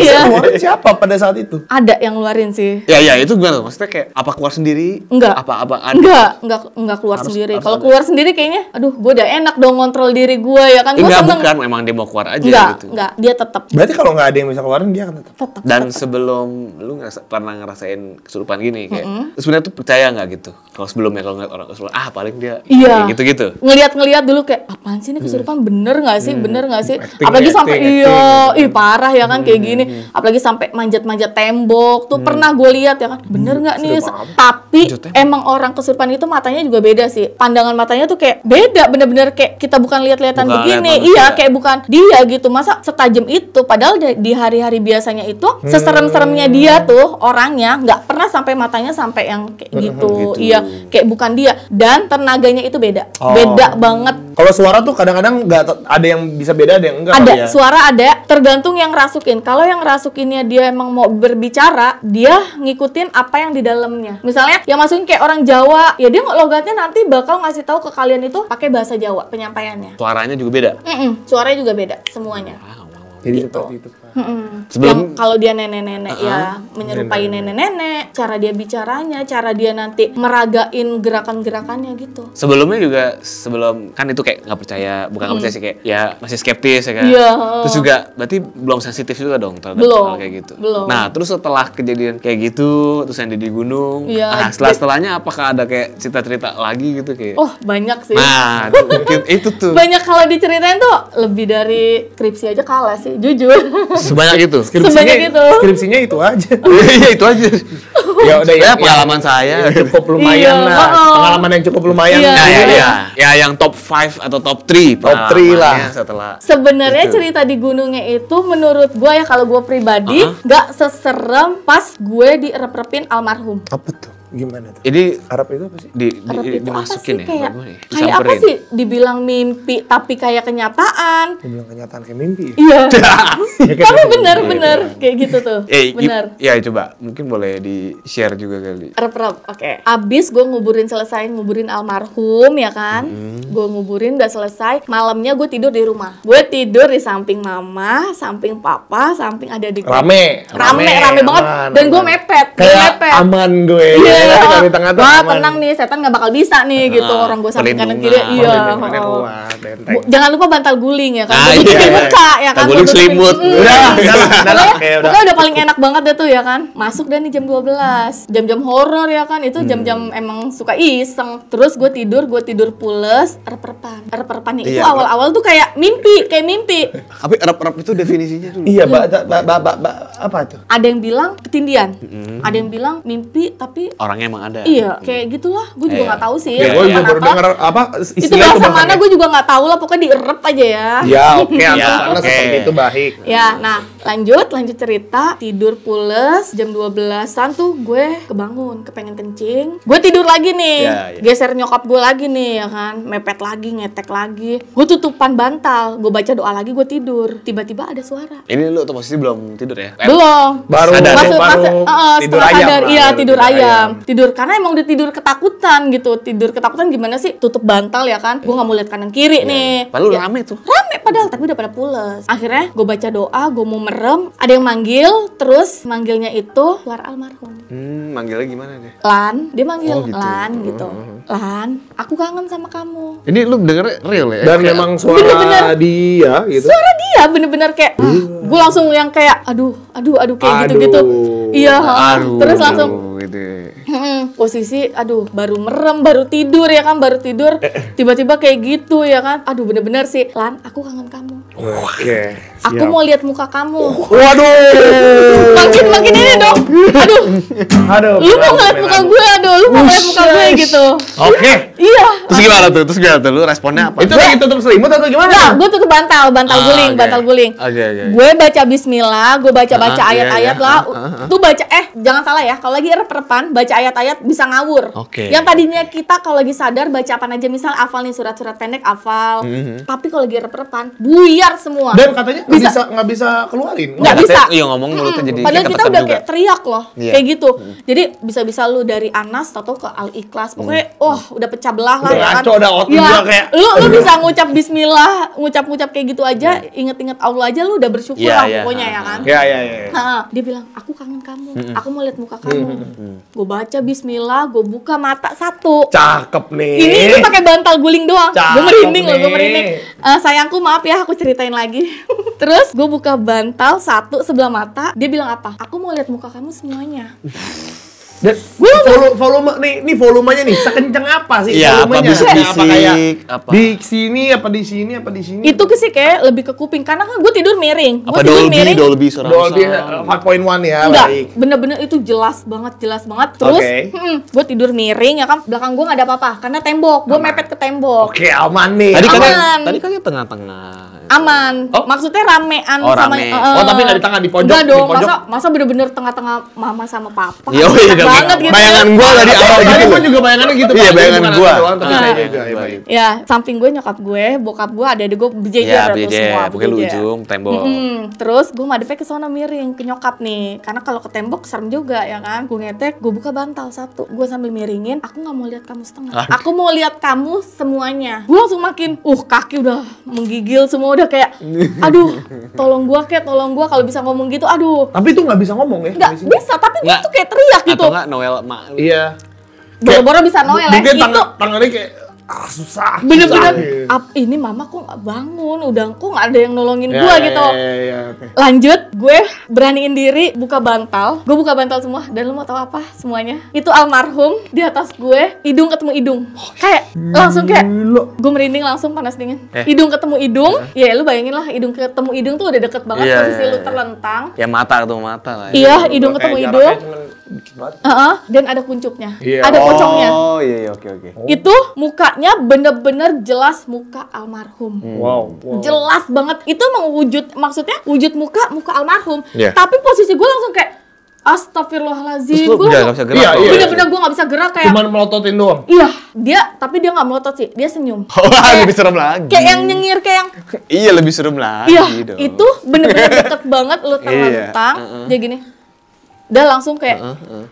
Iya. Keluarin siapa pada saat itu? Ada yang ngeluarin sih. Ya itu gimana? Maksudnya kayak apa keluar sendiri? Enggak. Apa Enggak keluar sendiri. Kalau keluar sendiri kayaknya, aduh, gue udah enak dong ngontrol diri gue ya kan. Gue Enggak, seneng. bukan memang dia mau keluar aja gitu. Enggak, dia tetap. Berarti kalau nggak ada yang bisa keluarin dia akan tetap. Dan sebelum lu pernah ngerasain kesurupan gini kayak sebenarnya tuh percaya nggak gitu? Kalau sebelumnya kalau ngeliat orang kesurupan, paling dia Iya. kayak gitu-gitu. Ngeliat dulu kayak apaan sih ini kesurupan, bener nggak sih? Acting, Apalagi sampai acting. ih parah ya kan kayak gini. Apalagi sampai manjat-manjat tembok tuh pernah gue lihat ya kan. Bener nggak nih? Tapi emang orang kesurupan itu matanya juga beda sih. Pandangan matanya tuh kayak beda, bener-bener kayak kita bukan lihat-lihatan Bukan begini. lihat Iya, manusia. kayak bukan dia gitu. Masa setajam itu? Padahal di hari-hari biasanya itu seserem-seremnya dia tuh orangnya nggak pernah sampai matanya sampai yang kayak gitu. Iya, kayak bukan dia. Dan tenaganya itu beda. Beda banget. Kalau suara tuh kadang-kadang nggak ada yang bisa beda, ada yang enggak. Ada, kali ya. suara ada, tergantung yang rasukin. Kalau yang rasukinnya dia emang mau berbicara, dia ngikutin apa yang di dalamnya. Misalnya yang masukin kayak orang Jawa, ya dia logatnya nanti bakal ngasih tahu ke kalian itu pakai bahasa Jawa penyampaiannya. Suaranya juga beda. Suaranya juga beda semuanya. Jadi seperti itu. Sebelum Yang kalau dia nenek-nenek ya menyerupai nenek-nenek, cara dia bicaranya, cara dia nanti meragain gerakan-gerakannya gitu. sebelumnya juga sebelum kan itu kayak nggak percaya, bukan nggak percaya sih, kayak ya masih skeptis ya kan. Iya. Terus juga berarti belum sensitif juga dong terhadap Belum, hal kayak gitu. belum. Nah terus setelah kejadian kayak gitu, terus yang di gunung, Iya, setelahnya apakah ada kayak cerita-cerita lagi gitu kayak? Oh, banyak sih. Nah itu mungkin itu tuh Banyak kalau diceritain tuh lebih dari skripsi aja kalah sih, jujur. sebanyak itu. Sebanyak itu. Skripsinya itu aja. Iya itu aja. Ya udah ya, Pengalaman saya. cukup lumayan Iya, lah. oh. Pengalaman yang cukup lumayan. Iya. Ya yang top 5 atau top 3 Top 3 lah. setelah Sebenarnya Gitu. cerita di gunungnya itu menurut gue ya, kalau gue pribadi nggak seserem pas gue direp-repin almarhum. Apa tuh? Gimana tuh? ini Arab itu apa sih? Arep itu dimasukin apa sih? ya Kayak, buat gue nih, kayak apa disamperin. sih? Dibilang mimpi tapi kayak kenyataan. Dibilang kenyataan kayak mimpi. Iya. Ya, kayak Tapi mimpi. bener-bener kayak gitu tuh. Bener. Ya coba mungkin boleh di share juga kali. Rep-rep, oke. Abis gue nguburin almarhum ya kan. Gue nguburin udah selesai. Malamnya gue tidur di rumah. Gue tidur di samping mama, samping papa, samping adik gue. Rame Rame banget. aman, Dan gue aman. mepet. Kayak aman gue. Iya. Ya, nanti kalau di tengah tuh Wah, aman. tenang nih, setan nggak bakal bisa nih gitu. Orang gue samping kanan kiri. Perlindungan. Iya. Perlindungannya oh. kuat, benteng. Jangan lupa bantal guling ya kan. Ah, Gua tutupin iya. muka ya kan. Bantal guling Gua tutupin- selimut. Udah lah. Pokoknya udah paling enak banget deh tuh ya kan. Masuk dan nih jam 12. Jam-jam horor ya kan. Itu jam-jam emang suka iseng. Terus gue tidur pules, rep-repan itu Iya, awal-awal tuh kayak mimpi. Tapi Arab itu definisinya dulu. Iya, apa tuh? Ada yang bilang ketindian. Ada yang bilang mimpi tapi Orangnya emang ada. iya, kayak gitulah. Gue juga Iya. nggak tahu sih. Ya, gue juga baru Kenapa. denger apa Itu istilah bahasa bahkan mana ya. gue juga nggak tahu lah, pokoknya dierep aja ya. Ya, oke, Ya, karena oke. seperti itu baik. Ya, nah lanjut cerita. Tidur pules, jam 12-an tuh gue kebangun, kepengen kencing. Gue tidur lagi nih, Ya, ya. geser nyokap gue lagi nih ya kan, mepet lagi, ngetek lagi. Gue tutupan bantal, gue baca doa lagi, gue tidur. Tiba-tiba ada suara. Ini lu tuh posisi belum tidur ya? Belum. Baru Sadar. baru tidur setelah ayam sadar, lah, iya baru tidur ayam. Tidur karena emang udah tidur ketakutan gitu. Tidur ketakutan gimana sih? Tutup bantal ya kan. Gue nggak mau lihat kanan kiri nih. Padahal Ya, rame tuh. rame padahal, tapi udah pada pules. Akhirnya gue baca doa, gue mau merem, ada yang manggil, terus manggilnya itu suara almarhum. Manggilnya gimana deh? Lan, dia manggil Oh, gitu. Lan gitu. Lan, aku kangen sama kamu. Ini lu dengernya real ya? Dan Kayak- memang suara Bener-bener. dia gitu. Suara dia bener-bener kayak, gue langsung yang kayak, aduh kayak gitu-gitu. Iya, Aduh. terus langsung gitu. posisi aduh baru merem, baru tidur ya kan, tiba-tiba kayak gitu ya kan. Aduh bener-bener sih, Lan aku kangen kamu. Oke. Aku mau lihat muka kamu. Waduh. Makin ini dong. Aduh. Lu mau ngeliat muka gue, lu mau ngeliat muka gue gitu. Oke. Iya. Terus gimana tuh? Lu responnya apa? Itu lagi tutup selimut atau gimana? Enggak, gue tutup bantal guling, oke. bantal guling. Oke. Gue baca bismillah, gue baca ayat-ayat iya. lah. Tuh baca jangan salah ya, kalau lagi rep-repan baca ayat-ayat bisa ngawur. Oke. Yang tadinya kita kalau lagi sadar baca apa aja, misal hafal nih surat-surat pendek hafal. Tapi kalau lagi rep-repan buyar semua. Dan katanya nggak bisa keluarin. Nggak bisa. Iya, ngomong mulutnya jadi Padahal kita udah juga. kayak teriak loh, Iya. kayak gitu. Jadi bisa-bisa lu dari Anas atau ke Al-Ikhlas, pokoknya udah pecah belah lah Udah ya kan. ngaco, udah otak juga kayak. Lu bisa ngucap bismillah, ngucap kayak gitu aja, inget-inget Allah aja lu udah bersyukur Iya, lah iya. pokoknya ya kan. Ya. Dia bilang, aku kangen kamu, aku mau lihat muka kamu. Gue baca bismillah, gue buka mata satu. Cakep nih. Ini pakai bantal guling doang. Gue Cakep merinding loh, gue nih. merinding. Sayangku maaf ya, aku ceritain lagi. Terus gue buka bantal satu sebelah mata. Dia bilang apa? Aku mau lihat muka kamu semuanya. Dan volume nih volumenya nih sekencang apa sih Iya, apa volumenya? bisik-bisik, Apa kayak apa? di sini apa di sini apa di sini? Itu sih kayak lebih ke kuping karena kan gue tidur miring. Apa Gue tidur Dolby miring. surround Dolby sound. 4.1 ya, Enggak, baik. bener-bener itu jelas banget. Terus, Oke. gue tidur miring ya kan, belakang gue nggak ada apa-apa karena tembok. Gue mepet ke tembok. Oke, aman nih. Tadi Aman. kan tengah-tengah. Aman. Oh. Maksudnya ramean Oh, sama rame. Oh, tapi nggak di tengah, di pojok, Enggak dong, di pojok. masa bener-bener tengah-tengah mama sama papa. Iya, Enak iya, banget gitu. bayangan gua tadi awal Tadi gitu. gua juga bayangannya gitu. Iya, Pak. bayangan Bukan gua. aku doang, tapi saya juga. Ya, Baik. baik. Ya, samping gue nyokap gue, bokap gue, adik-adik gue berjejer Iya, tuh semua. pokoknya lu berjejer. ujung tembok. Terus gue madepnya ke sono miring ke nyokap nih, karena kalau ke tembok serem juga ya kan. Gue ngetek, gue buka bantal satu, gue sambil miringin. Aku nggak mau lihat kamu setengah. Aku mau lihat kamu semuanya. Gue langsung makin, kaki udah menggigil semua udah kayak, aduh, tolong gue kalau bisa ngomong gitu, aduh. Tapi itu nggak bisa ngomong ya? Nggak di sini? bisa, tapi gue Nggak. tuh kayak teriak gitu. Atau enggak Noel mak. Iya. Boro-boro bisa Noel ya. Mungkin Itu tangannya kayak susah. bener-bener, ini mama kok nggak bangun, udah kok nggak ada yang nolongin Ya, gue gitu. Iya, oke. Lanjut, gue beraniin diri buka bantal. Gue buka bantal semua, dan lu mau tahu apa semuanya? Itu almarhum di atas gue, hidung ketemu hidung. Kayak langsung kayak Gila. gue merinding langsung panas dingin. Hidung ketemu hidung, ya lu bayangin lah hidung ketemu hidung tuh udah deket banget, Iya, posisi iya, lu iya. terlentang. Ya mata ketemu mata lah. Iya, hidung ketemu Kayak hidung. jaraknya cuman dikit banget. Dan ada kuncupnya, Iya. ada pocongnya. Oh, iya, oke. Itu mukanya bener-bener jelas muka almarhum. Wow. Jelas banget. Itu emang maksudnya wujud muka almarhum. Iya. Tapi posisi gue langsung kayak astagfirullahaladzim. Terus lu Gue nggak bisa gerak. Iya, tuh. iya. bener-bener gue gak bisa gerak kayak. Cuman melototin doang. Iya, tapi dia gak melotot sih, dia senyum. Wah, lebih serem lagi. Kayak yang nyengir, kayak yang Iya, lebih serem lagi iya, dong. itu bener-bener deket banget lu terlentang. Dia gini. Dia langsung kayak,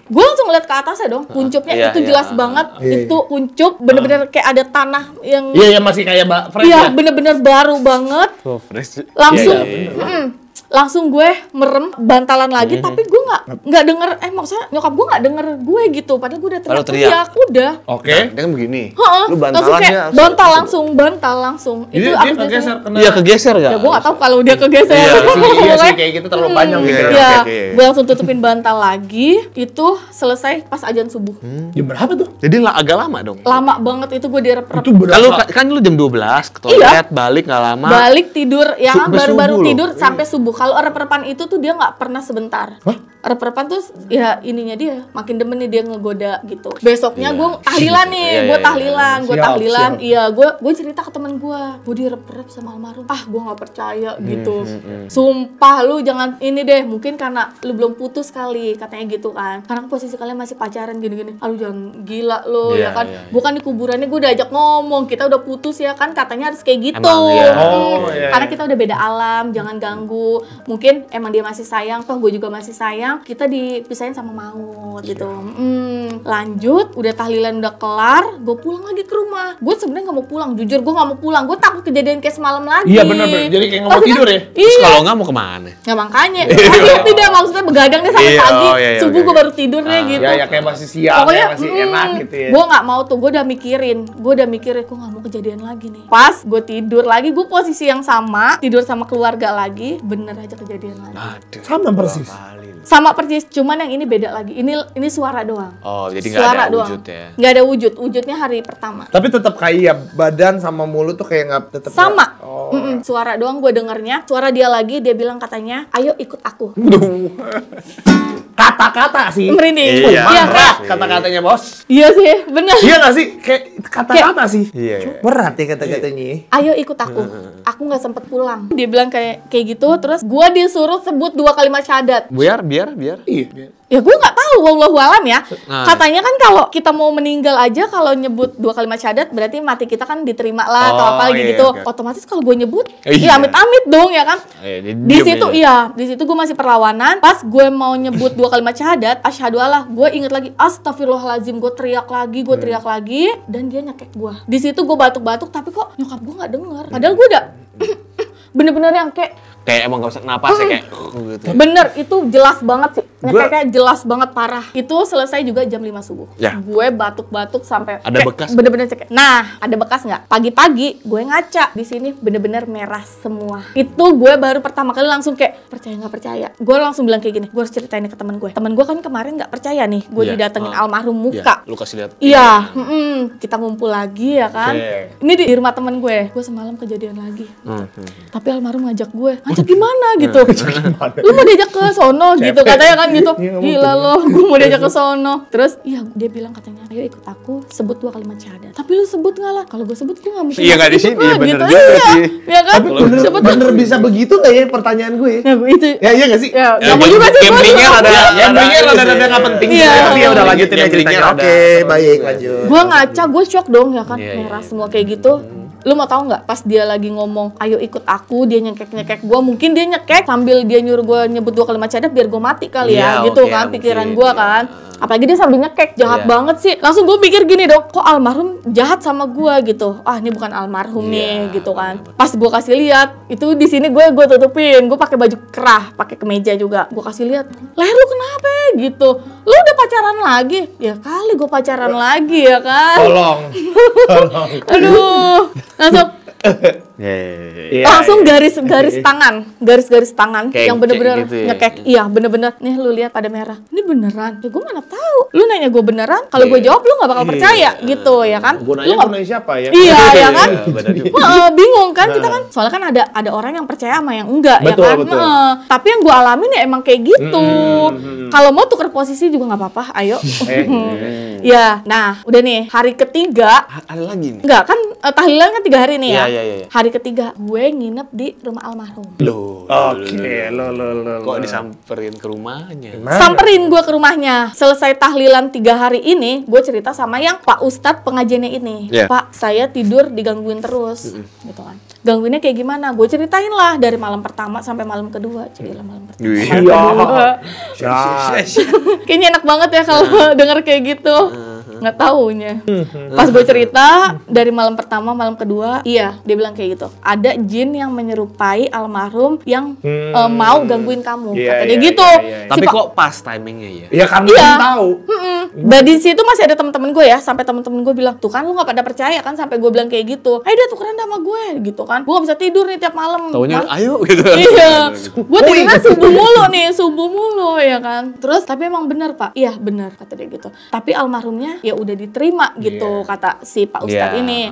gue langsung ngeliat ke atasnya dong, kuncupnya Iya, itu iya, jelas banget, Iya. itu kuncup bener-bener kayak ada tanah yang, Iya, masih kayak fresh iya ya. bener-bener baru banget. Oh, fresh. Langsung, Iya, iya. langsung gue merem bantalan lagi, tapi gue nggak denger, maksudnya nyokap gue nggak denger gue gitu, padahal gue udah Padahal teriak, udah. Oke. Nah, dia kan begini. Heeh, Lu langsung kayak bantalannya bantal langsung. Jadi Itu dia abis kegeser biasanya. kena. Iya, kegeser enggak? Ya gue nggak tahu kalau dia kegeser. Iya, Iya sih, Pokoknya, kayak gitu terlalu panjang Iya, pikiran. ya, oke. gue langsung tutupin bantal lagi. Itu selesai pas azan subuh. Jam berapa tuh? Jadi agak lama dong. Lama banget itu gue direp-rep. Itu berapa? Kan lu jam 12 ke toilet, balik nggak lama. Balik tidur, ya kan, Sampai baru-baru subuh loh. tidur sampai subuh. Kalau rep-repan itu tuh dia nggak pernah sebentar. Rep-repan tuh ya ininya dia makin demen nih dia ngegoda gitu. Besoknya gue tahlilan nih, Iya, gue iya, tahlilan, gue Siap, tahlilan. siap. Iya, gue cerita ke teman gue direp-rep sama almarhum. Gue nggak percaya gitu. Sumpah lu jangan ini deh, mungkin karena lu belum putus kali katanya gitu kan. Karena posisi kalian masih pacaran gini-gini. Lu jangan gila lu Iya, ya kan. iya, iya. Bukan di kuburannya gue udah ajak ngomong, kita udah putus ya kan, katanya harus kayak gitu. Emang, iya. Oh, iya, Karena iya. kita udah beda alam, jangan ganggu. Mungkin emang dia masih sayang, toh gue juga masih sayang. Kita dipisahin sama maut gitu. Lanjut, udah tahlilan udah kelar, gue pulang lagi ke rumah. Gue sebenarnya nggak mau pulang, jujur gue nggak mau pulang. Gue takut kejadian kayak semalam lagi. Iya, bener-bener. Jadi kayak nggak mau Maksudnya, tidur ya? Terus Iya. kalau nggak mau kemana? Ya makanya, hati-hati deh maksudnya begadang deh sampai Iya, pagi. oh, iya, iya, Subuh oke, gue oke. baru tidur deh gitu. Ya, kayak masih siang, Pokoknya ya, masih enak gitu ya. gue nggak mau tuh, gue udah mikirin, gue nggak mau kejadian lagi nih. Pas gue tidur lagi, gue posisi yang sama, tidur sama keluarga lagi, bener aja kejadian lagi. Aduh. Sama persis. Kali Sama persis, cuman yang ini beda lagi. Ini suara doang. Oh, jadi nggak Suara ada doang. wujud ya? Nggak ada wujud. Wujudnya hari pertama. Tapi tetap kayak badan sama mulut tuh kayak nggak tetap Sama. Oh. Suara doang gue dengernya. Suara dia lagi, dia bilang katanya, ayo ikut aku. Kata-kata sih. Merinding. Iya. Iya kan? Kata-katanya bos. Iya sih, bener. Iya nggak sih? Kayak kata-kata sih. Iya. Berat ya kata-katanya. Ayo ikut aku. Aku nggak sempet pulang. Dia bilang kayak gitu. Terus gue disuruh sebut 2 kalimat syahadat. Biar. Iya. Ya gue nggak tahu, wallahu alam ya. Nah. Katanya kan kalau kita mau meninggal aja kalau nyebut 2 kalimat syahadat berarti mati kita kan diterima lah atau Oh, apa lagi iya, gitu. oke. Otomatis kalau gue nyebut, Iya. ya amit-amit dong ya kan. Dia Di diem situ aja. iya, di situ gue masih perlawanan. Pas gue mau nyebut 2 kalimat syahadat, asyhadu Allah, gue inget lagi astagfirullahalazim, gue teriak lagi, dan dia nyekek gue. Di situ gue batuk-batuk, tapi kok nyokap gue nggak denger. Padahal gue udah bener-bener yang Kayak emang gak bisa napas ya kayak gitu. bener, itu jelas banget sih. Gua- Kayak jelas banget parah. Itu selesai juga jam 5 subuh. Ya. Gue batuk-batuk sampai Ada kayak bekas? bener-bener cekek. Nah, ada bekas nggak? Pagi-pagi gue ngaca di sini bener-bener merah semua. Itu gue baru pertama kali langsung kayak percaya nggak percaya. Gue langsung bilang kayak gini, gue harus ceritain ke temen gue. Temen gue kan kemarin nggak percaya nih, gue Iya. didatengin Ah. almarhum Iya, muka. lu kasih lihat. Iya, kita ngumpul lagi ya kan. Oke. Ini di rumah temen gue. Gue semalam kejadian lagi. Hmm. Tapi almarhum ngajak gue. Ngajak gimana gitu? Lu mau diajak ke sono gitu katanya kan gitu. Iya, Gila lo, gue mau diajak ke sono. Terus iya dia bilang katanya, ayo ikut aku, sebut 2 kalimat syahadat. Tapi lu sebut nggak lah? Kalau gue sebut gue nggak mungkin. Iya, nggak di masuk sini, itu, bener gitu. juga Iya, sih. ya kan? Tapi bener bisa begitu nggak ya pertanyaan gue? Ya, itu. Ya iya nggak sih? Ya, nggak mau juga sih. Gamblingnya gua. ada. Gamblingnya rada-rada nggak penting. Iya. Tapi ya udah lanjutin aja Gamblingnya ceritanya. rada- Oke, baik lanjut. Gue ngaca, gue shock dong ya kan, Iya, merah iya. semua kayak gitu. Lu mau tahu nggak? Pas dia lagi ngomong, ayo ikut aku, dia nyekek gue. Mungkin dia nyekek sambil dia nyuruh gue nyebut 2 kalimat syahadat biar gue mati kali ya, Iya, gitu oke, kan pikiran mungkin, gue iya. kan. Apalagi dia sambil nyekek, jahat Iya. banget sih. Langsung gue pikir gini dong, kok almarhum jahat sama gue gitu. Ah ini bukan almarhum nih Iya, gitu kan. Pas gue kasih lihat, itu di sini gue tutupin, gue pakai baju kerah, pakai kemeja juga. Gue kasih lihat, leher lu kenapa gitu? Lu udah pacaran lagi? Ya kali gue pacaran lagi ya kan. Tolong. Aduh, langsung Iya. langsung garis tangan Kayak yang bener-bener gitu ya? ngekek. Iya bener-bener nih lu lihat pada merah. Ini beneran? Ya gue mana tahu. Lu nanya gue beneran? Kalau gue jawab lu nggak bakal percaya gitu ya kan? Gue Lu nanya nggak- gue nanya siapa ya? Iya ya kan? bener juga. Wah, bingung kan kita kan. Soalnya kan ada orang yang percaya sama yang enggak Betul, ya kan. betul. Tapi yang gue alamin ya emang kayak gitu. Kalau mau tuker posisi juga nggak apa-apa. Ayo. Ya, nah udah nih hari ketiga. Ada lagi nih. Enggak kan tahlilan kan 3 hari nih ya. Iya. Hari ketiga gue nginep di rumah almarhum. Loh. Oke, lo. Kok disamperin ke rumahnya? Samperin gue ke rumahnya. Selesai tahlilan 3 hari ini, gue cerita sama yang Pak Ustadz pengajiannya ini. Iya. Pak, saya tidur digangguin terus, gitu kan. Gangguinnya kayak gimana? Gue ceritain lah dari malam pertama sampai malam kedua. Jadilah malam pertama. Iya. Iya. Kayaknya enak banget ya kalau denger kayak gitu. Nggak taunya. Pas gue cerita dari malam pertama, malam kedua, iya dia bilang kayak gitu. Ada jin yang menyerupai almarhum yang mau gangguin kamu. Iya, Katanya iya, gitu. iya, iya. Tapi Si Pak- kok pas timingnya ya? Ya karena Iya. kan tahu. Dan di situ masih ada teman-teman gue ya, sampai teman-teman gue bilang, tuh kan lu nggak pada percaya kan sampai gue bilang kayak gitu. Ayo dia tukeran sama gue gitu kan. Gue nggak bisa tidur nih tiap malam. Taunya Mal- ayo gitu. Iya, gue tidurnya subuh mulu ya kan. Terus tapi emang bener Pak, iya bener kata dia gitu. Tapi almarhumnya ya udah diterima gitu kata si Pak Ustadz Iya. ini.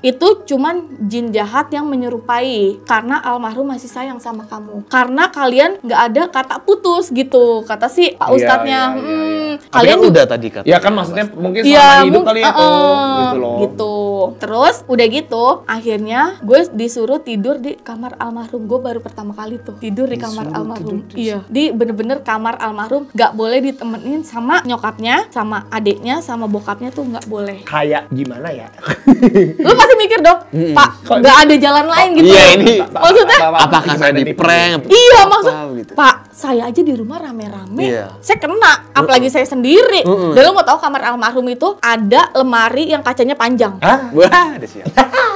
Itu cuman jin jahat yang menyerupai karena almarhum masih sayang sama kamu. Karena kalian nggak ada kata putus gitu kata si Pak Iya, Ustadznya. iya, iya, iya. Tapi Kalian kan juga udah tadi kata. Ya kan maksudnya mungkin iya, selama hidup kali ya tuh. Gitu loh. gitu. Terus udah gitu, akhirnya gue disuruh tidur di kamar almarhum. Gue baru pertama kali tuh tidur di kamar almarhum. Iya, di bener-bener kamar almarhum. Gak boleh ditemenin sama nyokapnya, sama adiknya, sama bokapnya tuh nggak boleh. Kayak gimana ya? Lu pasti mikir dong, Pak, nggak ada jalan lain gitu. Iya, ini maksudnya. apakah saya di prank? Iya Apa maksud, gitu? Pak, saya aja di rumah rame-rame, Iya. saya kena, apalagi saya sendiri. Dan lu mau tahu kamar almarhum itu ada lemari yang kacanya panjang. Hah? Wah, udah siap.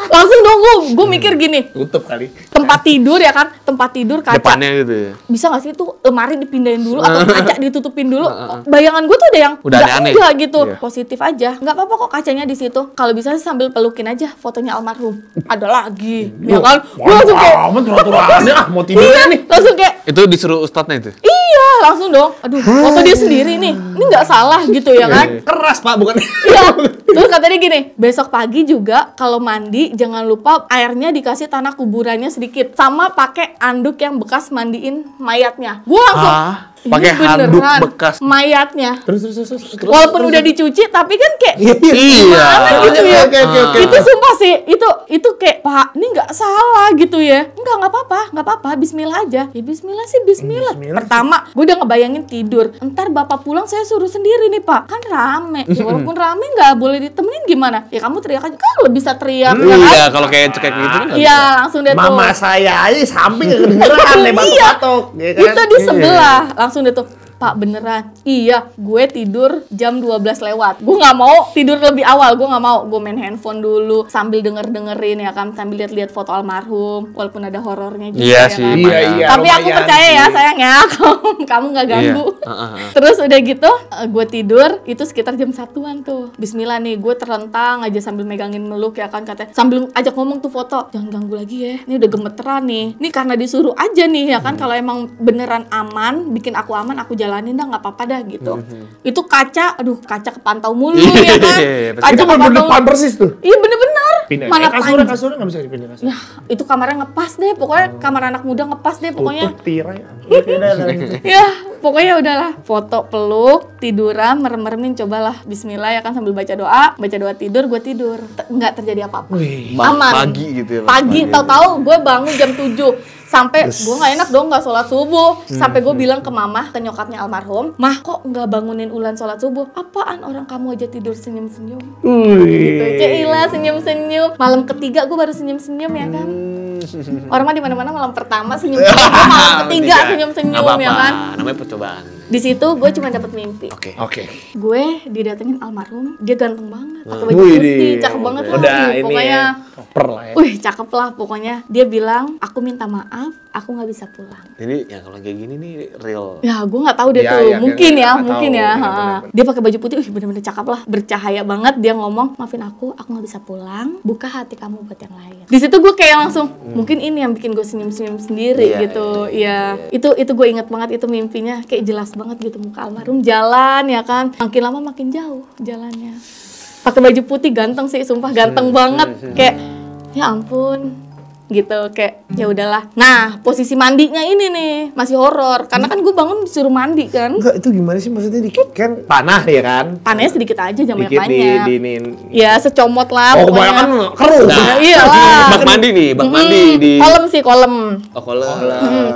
Langsung dong gue mikir gini, Tutup kali. tempat tidur ya kan, tempat tidur kaca. Depannya gitu ya. Bisa nggak sih itu lemari dipindahin dulu atau kaca ditutupin dulu? Bayangan gue tuh ada yang Udah nggak aneh-aneh. enggak gitu, Iya. positif aja. Nggak apa-apa kok kacanya di situ. Kalau bisa sih sambil pelukin aja fotonya almarhum. Ada lagi, ya kan? Gue langsung kayak, amat peraturannya mau tidur iya, nih. langsung kayak, Itu disuruh ustadznya itu? iya Iya, langsung dong. Aduh, foto dia sendiri nih. Ini nggak salah gitu ya kan? Keras Pak, bukan? Iya. Terus katanya gini, besok pagi juga kalau mandi jangan lupa airnya dikasih tanah kuburannya sedikit, sama pakai anduk yang bekas mandiin mayatnya. Gua langsung pakai handuk bekas mayatnya. Terus. Walaupun udah dicuci, tapi kan kayak iya gimana gitu ya? Oke. Itu sumpah sih, itu kayak Pak, ini nggak salah gitu ya? Nggak apa-apa, Bismillah aja. Ya Bismillah sih, Bismillah. Pertama, gue udah ngebayangin tidur. Ntar bapak pulang saya suruh sendiri nih Pak, kan rame. Ya, walaupun rame nggak boleh ditemenin gimana? Ya kamu teriak aja, kalau bisa teriak. Ya kan? iya kalau kayak cekek gitu kan Iya, langsung deh tuh. Mama saya aja samping kedengeran lebar batok. Ya kan? Itu di sebelah, langsung deh tuh. Pak beneran, iya gue tidur jam 12 lewat. Gue nggak mau tidur lebih awal, gue nggak mau. Gue main handphone dulu sambil dengerin ya kan, sambil lihat-lihat foto almarhum, walaupun ada horornya juga. Iya ya sih, kan? Iya, Tapi aku lumayan percaya ya sih. sayang ya, kamu nggak ganggu. Iya. Terus udah gitu, gue tidur itu sekitar jam 1-an tuh. Bismillah nih, gue terlentang aja sambil megangin meluk ya kan, katanya sambil ajak ngomong tuh foto, jangan ganggu lagi ya. Ini udah gemeteran nih. Ini karena disuruh aja nih ya kan, kalau emang beneran aman, bikin aku aman, aku jalanin dah nggak apa-apa dah gitu. Itu kaca, aduh kaca kepantau mulu ya kan. Kaca Itu bener depan persis tuh. Iya bener-bener. Pindah. Mana Kasurnya nggak bisa dipindah kasur. Ya, itu kamarnya ngepas deh, pokoknya kamar anak muda ngepas deh pokoknya. Tutup tirai. Ya, pokoknya udahlah. Foto peluk, tiduran, merem-meremin, cobalah Bismillah ya kan sambil baca doa tidur, gue tidur. Nggak terjadi apa-apa. Aman. Pagi gitu ya. Pagi, tahu-tahu gue bangun jam 7. Sampai gue nggak enak dong nggak sholat subuh. Sampai gue bilang ke mama, ke nyokapnya almarhum, mah kok nggak bangunin Ulan sholat subuh? Apaan orang kamu aja tidur senyum-senyum? Gitu, Cila senyum-senyum. Malam ketiga gue baru senyum-senyum ya kan. Orang mah di mana-mana malam pertama senyum-senyum, gue malam ketiga senyum-senyum ya kan. Namanya percobaan. Di situ gue cuma dapat mimpi. Oke. Gue didatengin almarhum, dia ganteng banget, pakai baju Wih, putih, cakep banget lah. Udah Ih, ini pokoknya, ya. Proper lah ya. wih cakep lah pokoknya. Dia bilang, aku minta maaf, aku nggak bisa pulang. Jadi ya kalau kayak gini nih real. Ya, gue nggak tahu deh Iya, tuh. iya, Mungkin nggak ya, tahu. mungkin ya. Iya, Ha. bener-bener. Dia pakai baju putih, bener-bener cakep lah, bercahaya banget. Dia ngomong, maafin aku nggak bisa pulang. Buka hati kamu buat yang lain. Di situ gue kayak langsung, mungkin ini yang bikin gue senyum-senyum sendiri Iya, gitu. Iya. Itu gue inget banget itu mimpinya, kayak jelas banget gitu muka almarhum jalan ya kan. Makin lama makin jauh jalannya. Pakai baju putih ganteng sih, sumpah ganteng banget. Kayak ya ampun. Gitu kayak ya udahlah. Nah, posisi mandinya ini nih masih horor karena kan gue bangun disuruh mandi kan. Enggak, itu gimana sih maksudnya dikit kan tanah ya kan? Tanahnya sedikit aja jangan Dikit banyak. di Ya secomot lah Oh, pokoknya. kebanyakan keruh. Nah, iyalah. Bak mandi nih, bak mandi di. Kolom sih kolom. Oh, kalau.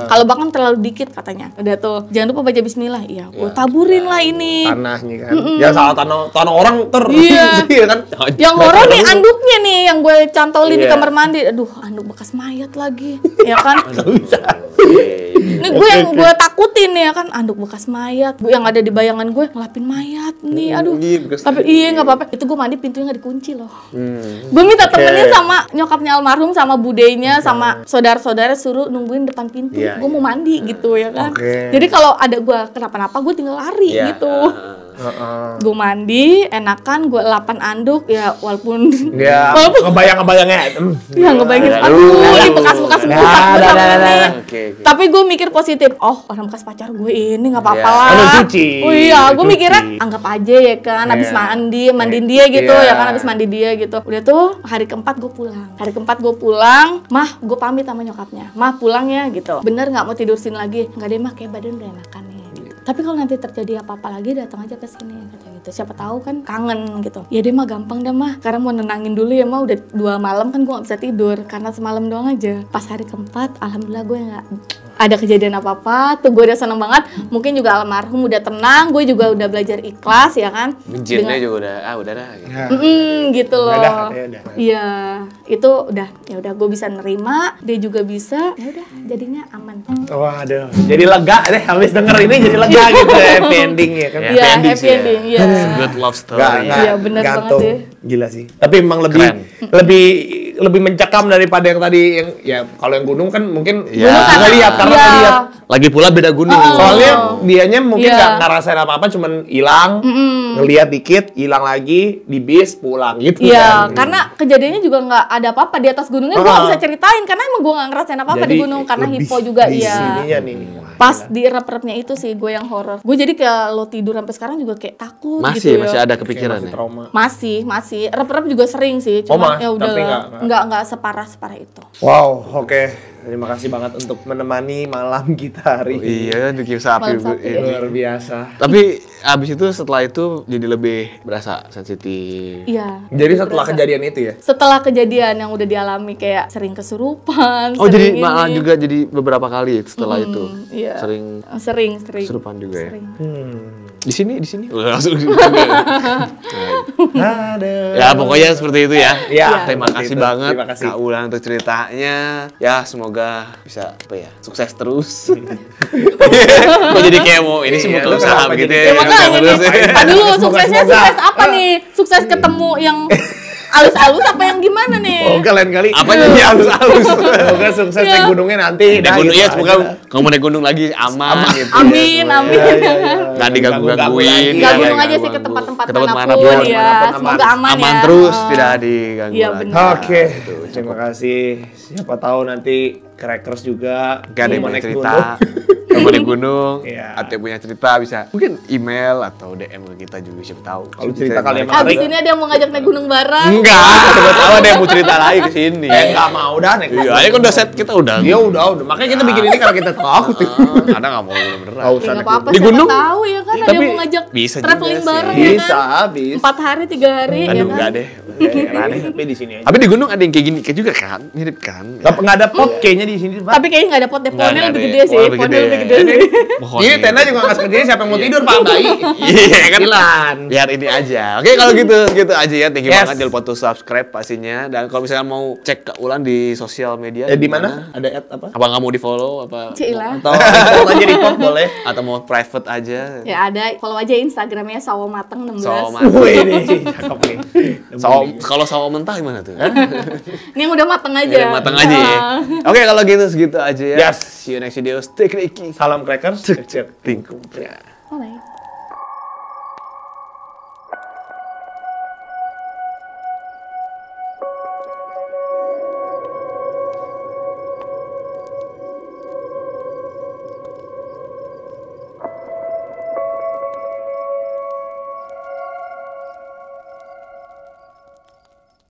Kalau bak kan terlalu dikit katanya. Udah tuh, jangan lupa baca bismillah. Iya, gue taburin lah ini. Tanahnya kan. Jangan salah tanah orang Iya. Iya kan? Yang horor nih anduknya nih yang gue cantolin di kamar mandi. Aduh, anduk bekas mayat lagi. Ya kan? Ini gue yang gue takutin ya kan, anduk bekas mayat. Gue yang ada di bayangan gue ngelapin mayat nih. Aduh. Tapi iya nggak apa-apa. Itu gue mandi pintunya nggak dikunci loh. Gue minta temenin sama nyokapnya almarhum, sama budenya, sama saudara-saudara suruh nungguin depan pintu. Iya, Gue mau mandi gitu ya kan. Oke. Jadi kalau ada gue kenapa-napa gue tinggal lari gitu. Gue mandi, enakan, gue lapan anduk ya walaupun Ya, ngebayang-ngebayangnya. ya ngebayangin aduh ini bekas-bekas rusak ini. Oke. Tapi gue mikir positif, oh orang bekas pacar gue ini nggak apa-apa lah. Kan udah cuci. Oh iya, gue Cuci. mikirnya anggap aja ya kan, habis mandiin dia gitu Iya. ya kan, habis mandi dia gitu. Udah tuh hari keempat gue pulang. Hari keempat gue pulang, mah gue pamit sama nyokapnya, mah pulang ya gitu. Bener nggak mau tidur sini lagi? Nggak deh mah, kayak badan udah enakan nih. Gitu. Tapi kalau nanti terjadi apa-apa lagi datang aja ke sini kata gitu. Siapa tahu kan kangen gitu. Ya deh mah gampang dah mah. Karena mau nenangin dulu ya mah, udah 2 malam kan gue nggak bisa tidur karena semalam doang aja. Pas hari keempat, alhamdulillah gue nggak ada kejadian apa-apa. Tuh gue udah seneng banget. Mungkin juga almarhum udah tenang. Gue juga udah belajar ikhlas ya kan. Jinnya juga udah dah. Gitu. Gitu loh. Udah. Iya, itu udah. Ya udah gue bisa nerima. Dia juga bisa. Ya udah, jadinya aman. Waduh, jadi lega deh habis denger ini, jadi lega gitu ya, happy ending ya kan. Iya, ending happy sih ya. ending. Iya. Good love story. Iya, bener banget gantung. deh. Gila sih. Tapi emang Keren. lebih mencekam daripada yang tadi yang ya kalau yang gunung kan mungkin Iya. nggak lihat karena Iya. nggak lihat. Lagi pula beda gunung. Soalnya dianya mungkin Iya. nggak ngerasain apa-apa, cuman hilang, ngelihat dikit, hilang lagi, di bis pulang gitu Iya, kan. karena kejadiannya juga nggak ada apa-apa di atas gunungnya. Gue nggak bisa ceritain karena emang gue nggak ngerasain apa-apa di gunung karena lebih hipo juga. di Iya. sininya nih. Wah, Pas di rep-repnya itu sih gue yang horor. Gue jadi kalau tidur sampai sekarang juga kayak takut gitu Masih ya. ada kepikiran Masih ya? trauma. Masih. Rep-rep juga sering sih, cuma Mas, ya udah tapi enggak separah itu. Wow, oke. Terima kasih banget untuk menemani malam kita hari ini. Iya, di kisah api Malam Sabtu, ini. Luar biasa. Tapi abis itu setelah itu jadi lebih berasa sensitif. Iya. Jadi setelah kejadian itu ya? Setelah kejadian yang udah dialami kayak sering kesurupan, Oh, jadi sering malah ini. juga jadi beberapa kali setelah itu. Iya. Sering Sering. kesurupan juga ya. Sering. Di sini. Langsung. Aduh. Ya pokoknya seperti itu ya. Iya. Terima Seperti kasih itu. banget Terima kasih. Kak Ulan untuk ceritanya. Ya semoga bisa sukses terus. Kok jadi kayak mau ini sih Iya, buka lu usaha kenapa begitu jadi- ya. Ya makanya nih. Terus ya. Tadi dulu suksesnya Semoga-semoga. sukses apa nih? Sukses ketemu yang alus-alus apa yang gimana nih? Oke, lain kali. Apa jadi halus-halus? Semoga sukses Iya. naik gunungnya nanti. Naik gunung gitu ya semoga aja. kamu naik gunung lagi aman gitu. ya. Amin, amin. Iya, iya, iya. Nggak diganggu-gangguin. lagi. Gak Iya, gunung iya, aja sih ke ganggu. tempat-tempat Ke tempat manapun manapun. ya. Manapun Semoga aman, Aman ya. terus, Oh. tidak diganggu Iya, lagi. benar. Oke, terima kasih. Siapa tahu nanti Crackers juga Gak ada yang mau punya naik cerita, gunung. kamu naik gunung, Iya. atau yang punya cerita bisa mungkin email atau DM ke kita juga siapa tahu. Kalau cerita kalian Abis ini ada yang mau ngajak naik gunung bareng. Enggak, siapa tahu ada yang mau cerita lagi ke sini. Nggak mau udah naik Iya, gunung. ayo kan udah set kita udah. Dia udah. Makanya kita bikin ini karena kita takut. Ada nggak mau beneran. Nggak usah Ya naik nggak apa-apa, Di siapa gunung? tahu ya kan ada Tapi yang mau ngajak bisa juga traveling sih. bareng ya Bisa, kan. habis. 4 hari 3 hari ya Aduh, kan. enggak deh. Ada tapi di sini aja. Tapi di gunung ada yang kayak gini kayak juga kan, mirip kan. Nggak ada pot kayaknya di sini, Pak. Tapi kayaknya nggak ada pot deh, Nggak pohonnya lebih ada gede ya. sih, Oh, lebih pohonnya gede lebih ya. gede sih. Pohonnya. Ini tenda juga nggak sendiri, siapa yang mau tidur, Pak Bayi? Iya kan. Hilan. Biar ini aja. Oke, kalau gitu aja ya. Thank you Yes. banget, jangan lupa untuk subscribe pastinya. Dan kalau misalnya mau cek Kak Ulan di sosial media Di mana? Ada ad apa? Apa nggak mau di follow apa? Cila. Atau report aja report boleh. Atau mau private aja? Ya ada, follow aja Instagramnya Sawo Mateng 16. Sawo mateng. Wih, ini cakep nih. Kalau sawo mentah gimana tuh? Ini yang udah mateng aja. Yang matang aja ya. Oke, kalau gitu segitu aja ya. Yes. See you next video. Stay crazy. Salam Crackers. Cek. Tingkum. Ya.